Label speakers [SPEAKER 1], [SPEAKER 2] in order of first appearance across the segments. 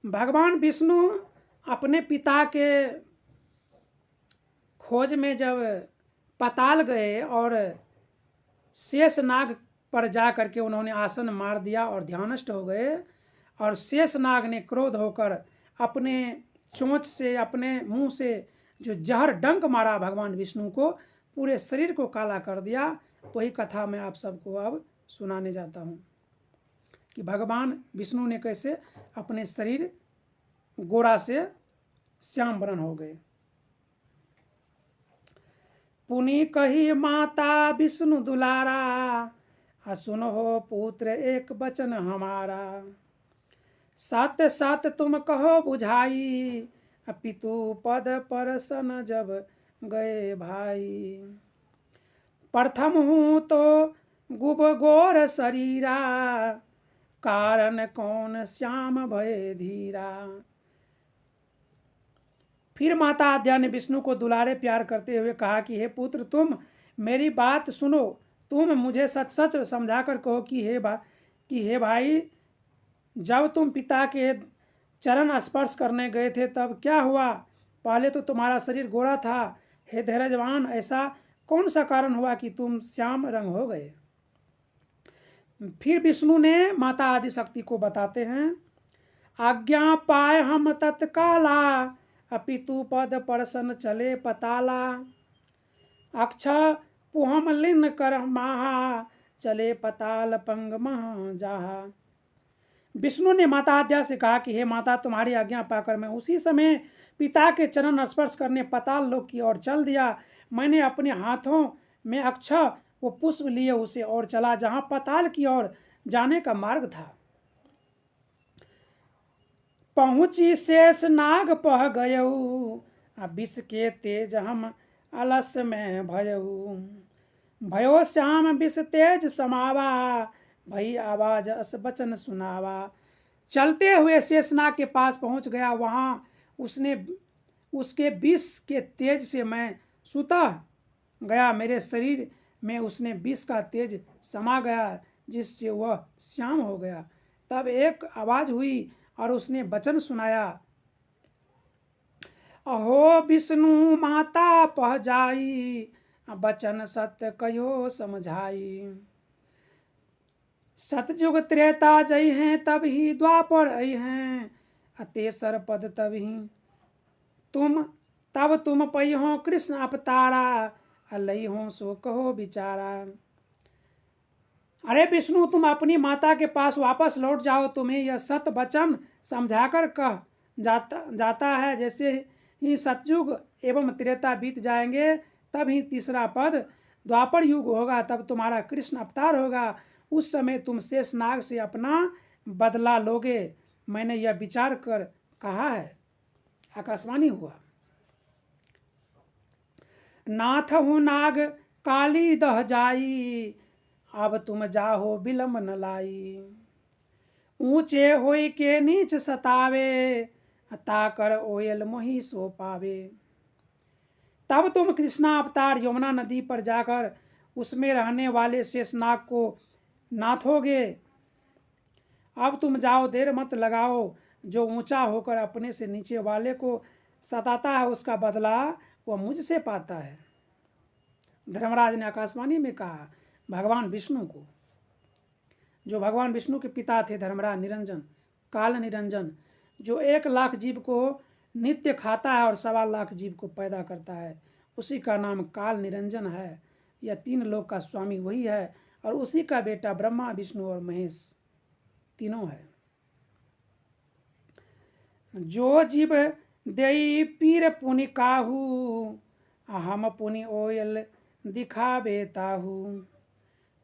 [SPEAKER 1] भगवान विष्णु अपने पिता के खोज में जब पाताल गए और शेषनाग पर जा करके उन्होंने आसन मार दिया और ध्यानस्थ हो गए, और शेषनाग ने क्रोध होकर अपने चोंच से, अपने मुंह से जो जहर डंक मारा भगवान विष्णु को, पूरे शरीर को काला कर दिया। वही कथा मैं आप सबको अब सुनाने जाता हूँ कि भगवान विष्णु ने कैसे अपने शरीर गोरा से श्याम वर्ण हो गए। पुनि कही माता विष्णु दुलारा, सुनो हो पुत्र एक वचन हमारा। सत सत तुम कहो बुझाई, पितु पद पर सन जब गए भाई। प्रथम हूँ तो गुब गोर शरीरा, कारण कौन श्याम भय धीरा। फिर माता आद्या ने विष्णु को दुलारे प्यार करते हुए कहा कि हे पुत्र, तुम मेरी बात सुनो। तुम मुझे सच सच समझा कर कहो कि हे भाई, जब तुम पिता के चरण स्पर्श करने गए थे तब क्या हुआ? पहले तो तुम्हारा शरीर गोरा था। हे धैर्यवान, ऐसा कौन सा कारण हुआ कि तुम श्याम रंग हो गए? फिर विष्णु ने माता आदिशक्ति को बताते हैं, आज्ञा पाए हम तत्काला, अपितु पद परसन चले पताला। अक्ष पुहम लिन कर माहा, चले पताल पंग महा जाहा। विष्णु ने माता आद्या से कहा कि हे माता, तुम्हारी आज्ञा पाकर मैं उसी समय पिता के चरण स्पर्श करने पताल लोक की ओर चल दिया। मैंने अपने हाथों में अक्ष वो पुष्प लिए उसे और चला जहां पताल की ओर जाने का मार्ग था। पहुंची शेष नाग पह गयऊ, विष के तेज हम अलस में भयऊ। भयो श्याम विष तेज समावा, भई आवाज अस बचन सुनावा। चलते हुए शेषनाग के पास पहुंच गया। वहां उसके विष के तेज से मैं सुतह गया। मेरे शरीर में उसने विष का तेज समा गया, जिससे वह श्याम हो गया। तब एक आवाज हुई और उसने वचन सुनाया, अहो विष्णु माता पह जाई, बचन सत्य कहो समझाई। सतयुग त्रेता जई हैं तब ही द्वापर आई हैं, तेसर पद तब ही तुम पई हो कृष्ण अवतारा, लई हो सो कहो विचारा। अरे विष्णु, तुम अपनी माता के पास वापस लौट जाओ। तुम्हें यह सत वचन समझाकर कह जाता है, जैसे ही सतयुग एवं त्रेता बीत जाएंगे तब ही तीसरा पद द्वापर युग होगा, तब तुम्हारा कृष्ण अवतार होगा। उस समय तुम शेषनाग से अपना बदला लोगे। मैंने यह विचार कर कहा है। आकाशवाणी हुआ, नाथ हूँ नाग काली दह जाई, अब तुम जाहो बिलम न लाई। ऊंचे होई के नीच सतावे, ताकर ओयल मोही सो पावे। तब तुम कृष्णा अवतार यमुना नदी पर जाकर उसमें रहने वाले शेषनाग को नाथोगे। अब तुम जाओ, देर मत लगाओ। जो ऊंचा होकर अपने से नीचे वाले को सताता है, उसका बदला वह मुझसे पाता है। धर्मराज ने आकाशवाणी में कहा भगवान विष्णु को, जो भगवान विष्णु के पिता थे, धर्मराज निरंजन, काल निरंजन, जो 1 लाख जीव को नित्य खाता है और 1.25 लाख जीव को पैदा करता है, उसी का नाम काल निरंजन है। यह 3 लोक का स्वामी वही है, और उसी का बेटा ब्रह्मा विष्णु और महेश तीनों है। जो जीव देई पीर पुनि काहू, हम पुनि ओयल दिखावे ताहू।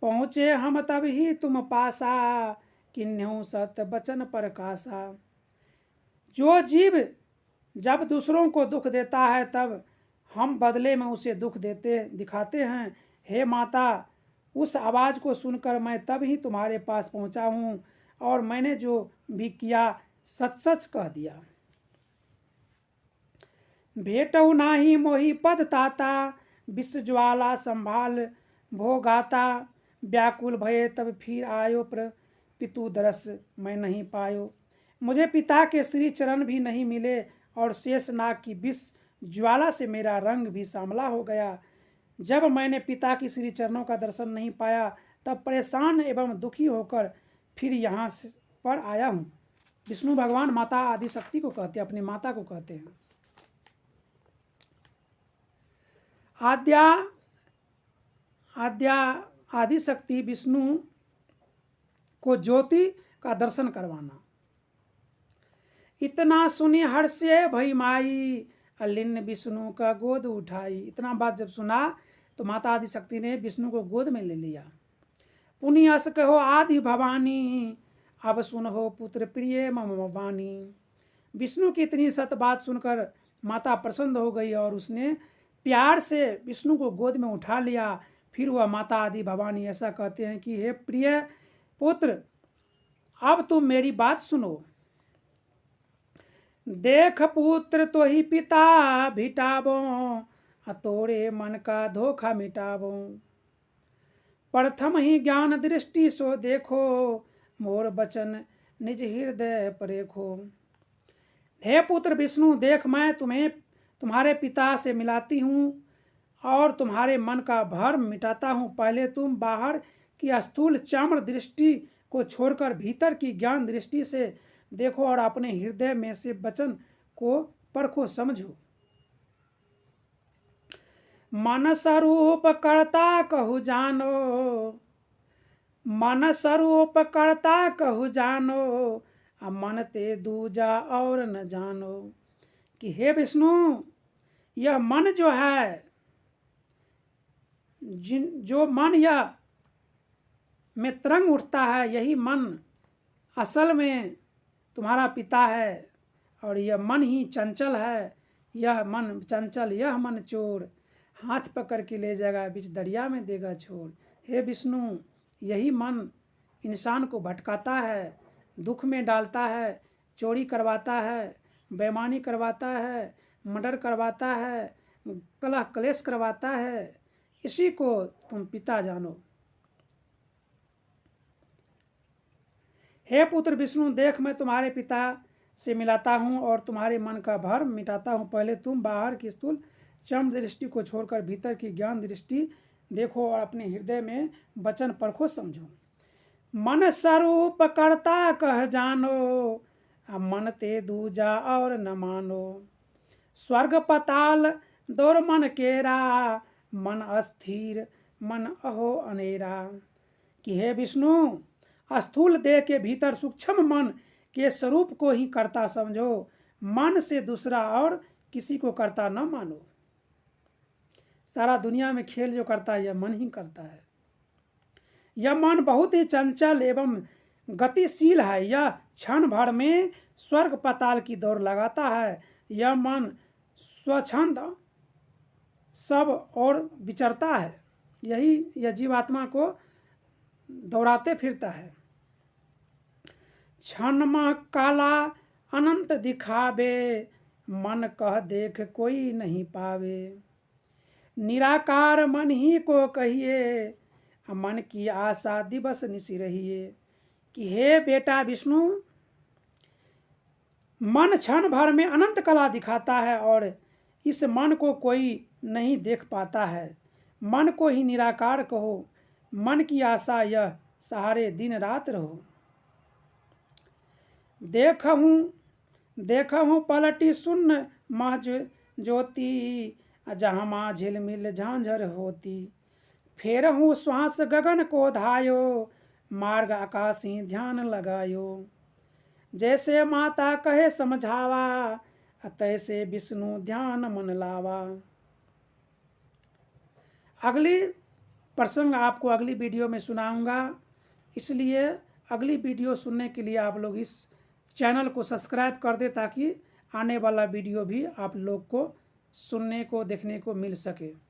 [SPEAKER 1] पहुँचे हम तब ही तुम पासा, किन्हू सत बचन प्रकाशा। जो जीव जब दूसरों को दुख देता है तब हम बदले में उसे दुख दिखाते हैं। हे माता, उस आवाज़ को सुनकर मैं तब ही तुम्हारे पास पहुंचा हूँ, और मैंने जो भी किया सच सच कह दिया। भेटऊ नाही मोहि पद ताता, विश्व ज्वाला संभाल भोगाता। व्याकुल भये तब फिर आयो, पितु दरस मैं नहीं पायो। मुझे पिता के श्री चरण भी नहीं मिले और शेषनाग की विष ज्वाला से मेरा रंग भी सांवला हो गया। जब मैंने पिता की श्री चरणों का दर्शन नहीं पाया तब परेशान एवं दुखी होकर फिर यहाँ पर आया हूँ। विष्णु भगवान माता आदिशक्ति को कहते हैं, अपनी माता को कहते हैं। आदिशक्ति विष्णु को ज्योति का दर्शन करवाना। इतना सुनी हर्षे भई माई, अलिन विष्णु का गोद उठाई। इतना बात जब सुना तो माता आदिशक्ति ने विष्णु को गोद में ले लिया। पुनियस कहो आदि भवानी, अब सुन हो पुत्र प्रिय मम वाणी। विष्णु की इतनी सत बात सुनकर माता प्रसन्न हो गई और उसने प्यार से विष्णु को गोद में उठा लिया। फिर वह माता आदि भवानी ऐसा कहते हैं कि हे प्रिय पुत्र, अब तुम मेरी बात सुनो। देख पुत्र तो ही पिता भिटाबो, तोरे मन का धोखा मिटाबो। प्रथम ही ज्ञान दृष्टि सो देखो, मोर बचन निज हृदय परेखो। हे पुत्र विष्णु, देख मैं तुम्हें तुम्हारे पिता से मिलाती हूँ और तुम्हारे मन का भ्रम मिटाता हूँ। पहले तुम बाहर की स्थूल चम्र दृष्टि को छोड़कर भीतर की ज्ञान दृष्टि से देखो और अपने हृदय में से वचन को परखो समझो। मन स्वरूप कर्ता कहु जानो, मन स्वरूप कर्ता कहु जानो, मन ते दूजा और न जानो। कि हे विष्णु, यह मन जो है, जो मन यह में तरंग उठता है, यही मन असल में तुम्हारा पिता है। और यह मन ही चंचल है, यह मन चंचल, यह मन चोर, हाथ पकड़ के ले जाएगा बीच दरिया में देगा छोड़। हे विष्णु, यही मन इंसान को भटकाता है, दुख में डालता है, चोरी करवाता है, बेईमानी करवाता है, मर्डर करवाता है, कलह कलेश करवाता है। इसी को तुम पिता जानो। हे पुत्र विष्णु, देख मैं तुम्हारे पिता से मिलाता हूँ और तुम्हारे मन का भ्रम मिटाता हूँ। पहले तुम बाहर की स्थूल चम्र दृष्टि को छोड़कर भीतर की ज्ञान दृष्टि देखो और अपने हृदय में वचन परखो समझो। मन स्वरूप कर्ता कह जानो, मन ते दूजा और न मानो। स्वर्ग पताल दौर मन केरा, मन अस्थिर मन अहो अनेरा। कि हे विष्णु, स्थूल देह के भीतर सूक्ष्म मन के स्वरूप को ही कर्ता समझो, मन से दूसरा और किसी को कर्ता न मानो। सारा दुनिया में खेल जो करता है यह मन ही करता है। यह मन बहुत ही चंचल एवं गतिशील है, यह क्षण भर में स्वर्ग पाताल की दौड़ लगाता है। यह मन स्वच्छंद सब और विचरता है, यही यह जीवात्मा को दौड़ाते फिरता है। क्षण में काला अनंत दिखावे, मन कह देख कोई नहीं पावे। निराकार मन ही को कहिए, मन की आशा दिवस निसी रहिए। कि हे बेटा विष्णु, मन क्षण भर में अनंत कला दिखाता है और इस मन को कोई नहीं देख पाता है। मन को ही निराकार कहो, मन की आशा यह सहारे दिन रात रहो। देखहूँ पलटी सुन्न मह ज्योति, जहाँ माँ झिलमिल झांझर होती। फेर हूँ श्वास गगन को धायो, मार्ग आकाशी ध्यान लगायो। जैसे माता कहे समझावा, तैसे विष्णु ध्यान मन लावा। अगली प्रसंग आपको अगली वीडियो में सुनाऊंगा, इसलिए अगली वीडियो सुनने के लिए आप लोग इस चैनल को सब्सक्राइब कर दें ताकि आने वाला वीडियो भी आप लोग को सुनने को देखने को मिल सके।